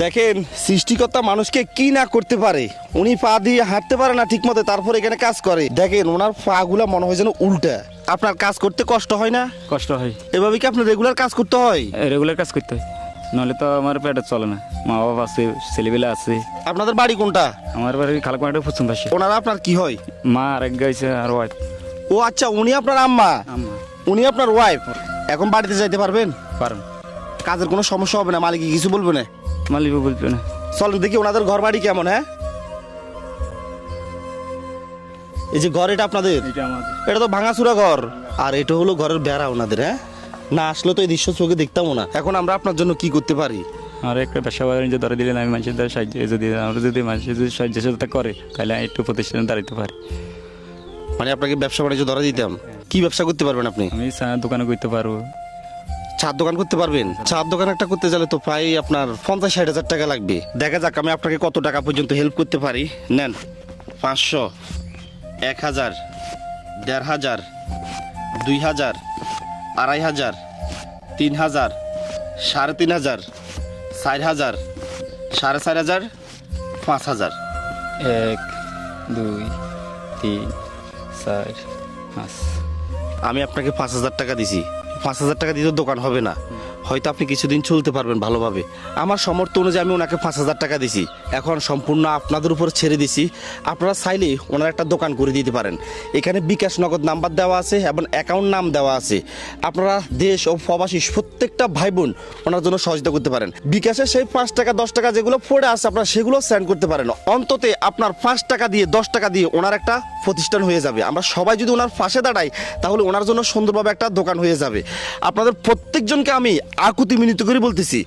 দেখেন সৃষ্টিকর্তা মানুষকে কি না করতে পারে। উনি পা দিয়ে হাঁটতে পারে না ঠিক মতো, তারপর এখানে কাজ করে। দেখেন ওনার পা গুলা মনে হয় যেন উল্টা। আপনার কাজ করতে কষ্ট হয় না? কষ্ট হয়, এভাবে কি আপনার রেগুলার কাজ করতে হয়? রেগুলার কাজ করতে হয়, নাহলে তো আমার পেটে চলে না। মা বাবা আছে, ছেলেবেলা আছে। আপনাদের বাড়ি কোনটা? আমার বাড়ি খালাকুমাটা পশ্চিম পাশে। ওনারা আপনার কি হয়? মা আর এক গাইছে আর ওয়াইফ। ও আচ্ছা, উনি আপনার আম্মা, আম্মা। উনি আপনার ওয়াইফ। এখন বাড়িতে যাইতে পারবেন? পারেন। কাজের কোনো সমস্যা হবে না? মালিক কিছু বলবে না? মালিক বলবে না। চলেন দেখি ওনাদের ঘর বাড়ি কেমন। হ্যাঁ, এই যে ঘর, এটা আপনাদের? এটা আমাদের। এটা তো ভাঙাচুরা ঘর, আর এটা হলো ঘরের বেড়া ওনাদের। হ্যাঁ, না আসলে তো এই দৃশ্য চোখে দেখতামও না। এখন আমরা আপনার জন্য কি করতে পারি? আর একটা ব্যবসা বাণিজ্য ধরে দিলেন, আমি মানুষের দ্বারা সাহায্য যদি আমরা যদি মানুষের যদি সাহায্য সহযোগিতা করে, তাহলে আমি একটু প্রতিষ্ঠানে দাঁড়াতে পারি। মানে আপনাকে ব্যবসা বাণিজ্য ধরা দিতাম। কি ব্যবসা করতে পারবেন আপনি? আমি চায়ের দোকানে করতে পারবো। চার দোকান করতে পারবেন? চার দোকান একটা করতে গেলে তো প্রায় আপনার 50-60 হাজার টাকা লাগবে। দেখা যাক আমি আপনাকে কত টাকা পর্যন্ত হেল্প করতে পারি। নেন, 500, 1000, 1500, 2000, 2500, 3000, 3500, 4000, 4500, 5000। 1, 2, 3, 4, 5। আমি আপনাকে 5000 টাকা দিছি। 5000 টাকা দিতে দোকান হবে না, হয়তো আপনি কিছুদিন চলতে পারবেন ভালোভাবে। আমার সামর্থ্য অনুযায়ী আমি ওনাকে 5000 টাকা দিছি। এখন সম্পূর্ণ আপনাদের উপর ছেড়ে দিছি। আপনারা চাইলে ওনার একটা দোকান করে দিতে পারেন। এখানে বিকাশ নগদ নাম্বার দেওয়া আছে এবং অ্যাকাউন্ট নাম দেওয়া আছে। আপনারা দেশ ও প্রবাসী প্রত্যেকটা ভাই বোন ওনার জন্য সহযোগিতা করতে পারেন। বিকাশে সেই 5 টাকা 10 টাকা যেগুলো পড়ে আছে, আপনারা সেগুলো সেন্ড করতে পারেন। অন্তত আপনার 5 টাকা দিয়ে 10 টাকা দিয়ে ওনার একটা প্রতিষ্ঠান হয়ে যাবে। আমরা সবাই যদি ওনার পাশে দাঁড়াই, তাহলে ওনার জন্য সুন্দরভাবে একটা দোকান হয়ে যাবে। আপনাদের প্রত্যেকজনকে আমি আকুতি মিনতি করে বলতেছি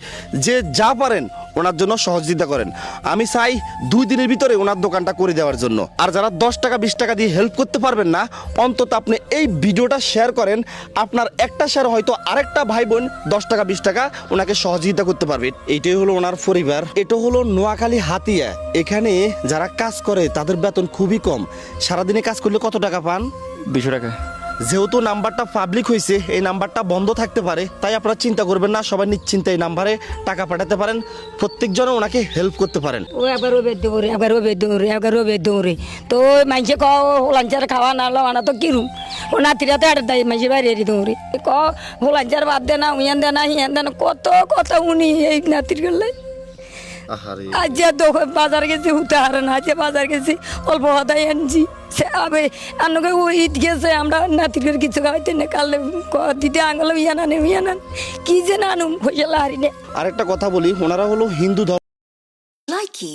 যে যা পারেন ওনার জন্য সহযোগিতা করেন। আমি চাই 2 দিনের ভিতরে ওনার দোকানটা করে দেওয়ার জন্য। আর যারা 10 টাকা 20 টাকা দিয়ে হেল্প করতে পারবেন না, অন্তত আপনি এই ভিডিওটা শেয়ার করেন। আপনার একটা শেয়ার হয়তো আরেকটা ভাই বোন 10 টাকা 20 টাকা ওনাকে সহযোগিতা করতে পারবে। এইটাই হলো ওনার পরিবার। এটা হলো নোয়াখালী হাতিয়া। এখানে যারা কাজ করে তাদের বেতন খুবই কম। সারাদিনে কাজ করলে কত টাকা পান? 200 টাকা। যেহেতু নাম্বারটা পাবলিক হয়েছে, এই নাম্বারটা বন্ধ থাকতে পারে, তাই আপনারা চিন্তা করবেন না। সবাই নিশ্চিন্তে এই নাম্বারে টাকা পাঠাতে পারেন। প্রত্যেকজনে ওনাকে হেল্প করতে পারেন। ও একবার ও বেদ দৌড়ে, একবার ও বেদ দৌড়ে, একবার ও বেদ দৌড়ে। তো মাইসে ক হোলাঞ্চার খাওয়া না লানা তো কিরুম ও নাতিরা তো আর দেয় মাইসে বাইরে দৌড়ে ক হোলাঞ্চার বাদ দে না, উইয়ান দে না, হিয়ান দে না, কত কথা উনি এই নাতির গেলে। আজ যে বাজার গেছি হুতে হারে না, আজ বাজার গেছি অল্প হাতাই আনছি। আবে আনকে ও ঈদ গেছে, আমরা নাতির কিছু খাওয়াইতে না, কালে দিতে আঙুল ইয়ানানে ইয়ানান কি যে নানুম ফসলা হারি নে। আরেকটা কথা বলি, ওনারা হলো হিন্দু ধর্ম। Likey